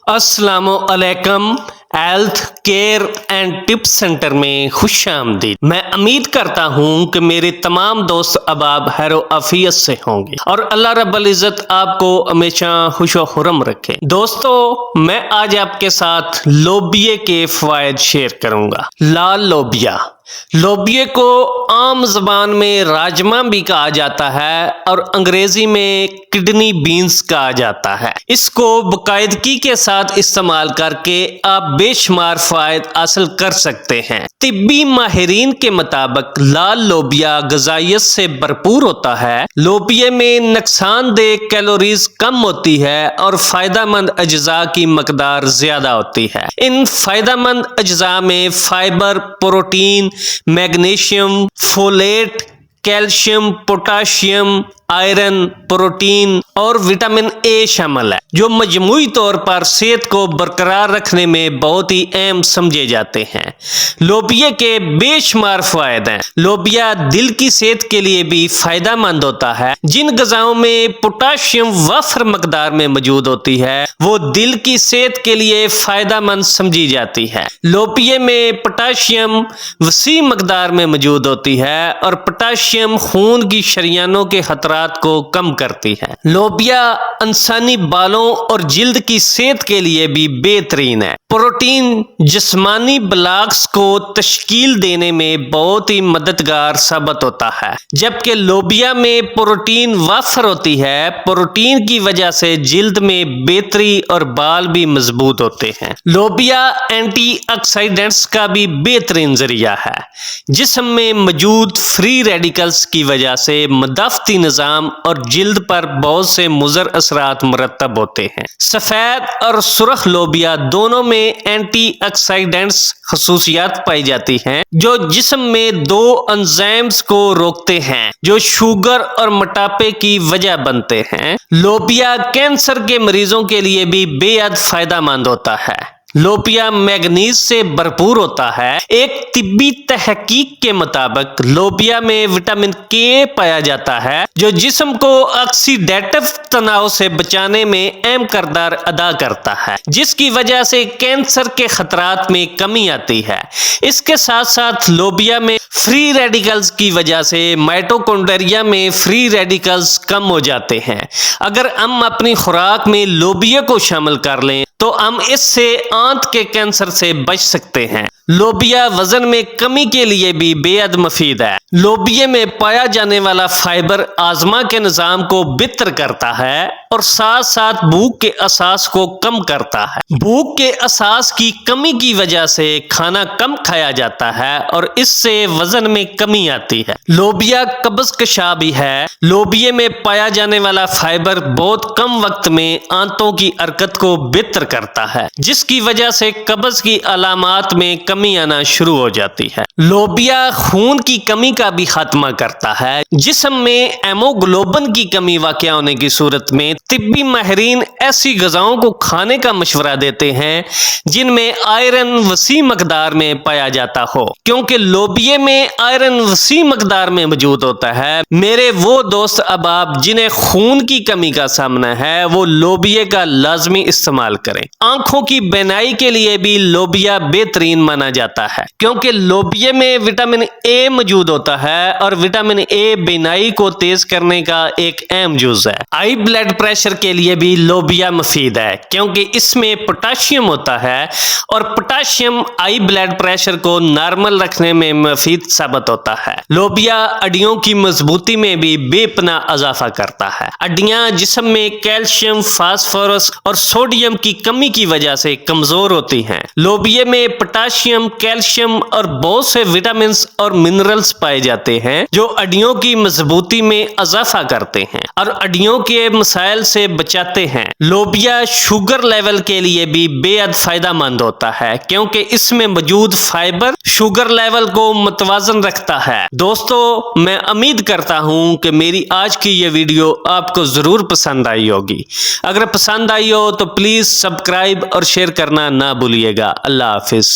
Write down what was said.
السلام علیکم health care and tips centre میں خوش آمدید۔ میں امید کرتا ہوں کہ میرے تمام دوست احباب خیر و عافیت سے ہوں گے اور اللہ رب العزت آپ کو ہمیشہ خوش و خرم رکھے۔ دوستو، میں آج آپ کے ساتھ لوبیے کے فوائد شیئر کروں گا۔ لال لوبیا، لوبیے کو عام زبان میں راجمہ بھی کہا جاتا ہے اور انگریزی میں کڈنی بینز کہا جاتا ہے۔ اس کو باقاعدگی کے ساتھ استعمال کر کے آپ بے شمار فوائد حاصل کر سکتے ہیں۔ طبی ماہرین کے مطابق لال لوبیا غذائیت سے بھرپور ہوتا ہے۔ لوبیے میں نقصان دہ کیلوریز کم ہوتی ہے اور فائدہ مند اجزاء کی مقدار زیادہ ہوتی ہے۔ ان فائدہ مند اجزاء میں fibre, protein, magnesium, folate, calcium, potassium, iron, protein اور وٹامن اے شامل ہے، جو مجموعی طور پر صحت کو برقرار رکھنے میں بہت ہی اہم سمجھے جاتے ہیں۔ لوبیا کے بے شمار فوائد ہیں۔ لوبیا دل کی صحت کے لیے بھی فائدہ مند ہوتا ہے۔ جن غذاؤں میں پوٹاشیم وافر مقدار میں موجود ہوتی ہے وہ دل کی صحت کے لیے فائدہ مند سمجھی جاتی ہے۔ لوبیا میں پوٹاشیم وسیع مقدار میں موجود ہوتی ہے اور پوٹاشیم خون کی شریانوں کے خطرات کو کم کرتی ہے۔ لوبیا انسانی بالوں اور جلد کی صحت کے لیے بھی بہترین ہے۔ پروٹین جسمانی بلاکس کو تشکیل دینے میں بہت ہی مددگار ثابت ہوتا ہے، جبکہ لوبیا میں پروٹین وافر ہوتی ہے۔ پروٹین کی وجہ سے جلد میں بہتری اور بال بھی مضبوط ہوتے ہیں۔ لوبیا اینٹی آکسیڈنٹس کا بھی بہترین ذریعہ ہے۔ جسم میں موجود فری ریڈیکلز کی وجہ سے مدافعتی نظام اور جلد پر بہت سے مضر اثرات مرتب ہوتے ہیں۔ سفید اور سرخ لوبیا دونوں میں اینٹی آکسیڈنٹس خصوصیات پائی جاتی ہیں جو جسم میں دو انزائمز کو روکتے ہیں جو شوگر اور موٹاپے کی وجہ بنتے ہیں۔ لوبیا کینسر کے مریضوں کے لیے بھی بے حد فائدہ مند ہوتا ہے۔ لوبیا میگنیز سے بھرپور ہوتا ہے۔ ایک طبی تحقیق کے مطابق لوبیا میں وٹامن کے پایا جاتا ہے جو جسم کو آکسیڈیٹو تناؤ سے بچانے میں اہم کردار ادا کرتا ہے، جس کی وجہ سے کینسر کے خطرات میں کمی آتی ہے۔ اس کے ساتھ ساتھ لوبیا میں فری ریڈیکلز کی وجہ سے مائٹوکونڈریا میں فری ریڈیکلز کم ہو جاتے ہیں۔ اگر ہم اپنی خوراک میں لوبیا کو شامل کر لیں تو ہم اس سے آنت کے کینسر سے بچ سکتے ہیں۔ لوبیا وزن میں کمی کے لیے بھی بے حد مفید ہے۔ لوبیا میں پایا جانے والا فائبر ہاضمہ کے نظام کو بہتر کرتا ہے اور ساتھ ساتھ بھوک کے احساس کو کم کرتا ہے۔ بھوک کے احساس کی کمی کی وجہ سے کھانا کم کھایا جاتا ہے اور اس سے وزن میں کمی آتی ہے۔ لوبیا قبض کشا بھی ہے۔ لوبیا میں پایا جانے والا فائبر بہت کم وقت میں آنتوں کی حرکت کو بہتر کرتا ہے، جس کی وجہ سے قبض کی علامات میں کمی آنا شروع ہو جاتی ہے۔ لوبیا خون کی کمی کا بھی خاتمہ کرتا ہے۔ جسم میں ہیموگلوبن کی کمی واقع ہونے کی صورت میں طبی ماہرین ایسی غذاؤں کو کھانے کا مشورہ دیتے ہیں جن میں آئرن وسیع مقدار میں پایا جاتا ہو، کیونکہ لوبیا میں آئرن وسیع مقدار میں موجود ہوتا ہے۔ میرے وہ دوست احباب جنہیں خون کی کمی کا سامنا ہے وہ لوبیا کا لازمی استعمال کریں۔ آنکھوں کی بینائی کے لیے بھی لوبیا بہترین مانا جاتا ہے، کیونکہ لوبیا میں وٹامن اے موجود ہوتا ہے اور وٹامن اے بینائی کو تیز کرنے کا ایک اہم جز ہے۔ ہائی بلڈ پریشر کے لیے بھی لوبیا مفید ہے، کیونکہ اس میں پوٹاشیم ہوتا ہے اور پوٹاشیم ہائی بلڈ پریشر کو نارمل رکھنے میں مفید ثابت ہوتا ہے۔ لوبیا ہڈیوں کی مضبوطی میں بھی بے پناہ اضافہ کرتا ہے۔ ہڈیاں جسم میں کیلشیم، فاسفورس اور سوڈیم کی کمی کی وجہ سے کمزور ہوتی ہیں۔ لوبیا میں پوٹاشیم، کیلشیم اور بہت سے وٹامنز اور منرلز پائے جاتے ہیں جو ہڈیوں کی مضبوطی میں اضافہ کرتے ہیں اور ہڈیوں کے مسائل سے بچاتے ہیں۔ لوبیا شوگر لیول کے لیے بھی بے حد فائدہ مند ہوتا ہے، کیونکہ اس میں موجود فائبر شوگر لیول کو متوازن رکھتا ہے۔ دوستو، میں امید کرتا ہوں کہ میری آج کی یہ ویڈیو آپ کو ضرور پسند آئی ہوگی۔ اگر پسند آئی ہو تو پلیز سبسکرائب اور شیئر کرنا نہ بھولیے گا۔ اللہ حافظ۔